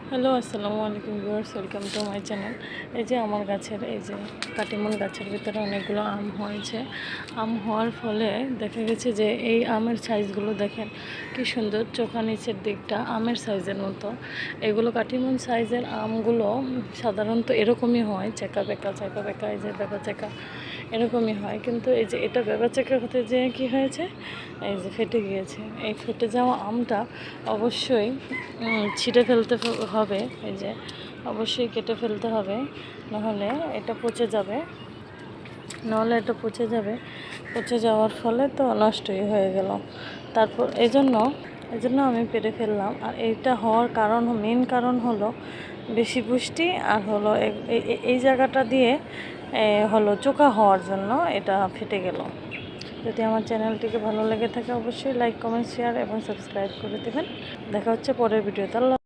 Hello, আসসালামু আলাইকুম viewers, welcome to my channel. এই যে আমার গাছের এই যে কাটিমন গাছের ভিতরে অনেকগুলো আম হয়েছে। আম হওয়ার ফলে দেখা গেছে যে এই আমের সাইজগুলো দেখেন কি সুন্দর, চোখা নিচের দিকটা আমের সাইজের মতো। এগুলো কাটিমন সাইজের আমগুলো সাধারণত এরকমই হয়, চেকা বেঁকা, এই যে বেঁকা চেকা এরকমই হয়। কিন্তু এই যে এটা বেঁকা চেকা হতে যে কি হয়েছে, এই যে ফেটে গিয়েছে। এই ফেটে যাওয়া আমটা অবশ্যই ছিঁড়ে ফেলতে হবে, এই যে অবশ্যই কেটে ফেলতে হবে, নাহলে এটা পচে যাবে। পচে যাওয়ার ফলে তো নষ্টই হয়ে গেল। তারপর এজন্য আমি পেরে ফেললাম। আর এইটা হওয়ার মেন কারণ হলো বেশি পুষ্টি, আর হলো এই জায়গাটা দিয়ে হলো চোখা হওয়ার জন্য এটা ফেটে গেল। যদি আমার চ্যানেলটিকে ভালো লেগে থাকে অবশ্যই লাইক, কমেন্ট, শেয়ার এবং সাবস্ক্রাইব করে দেবেন। দেখা হচ্ছে পরের ভিডিওতে। আল্লাহ।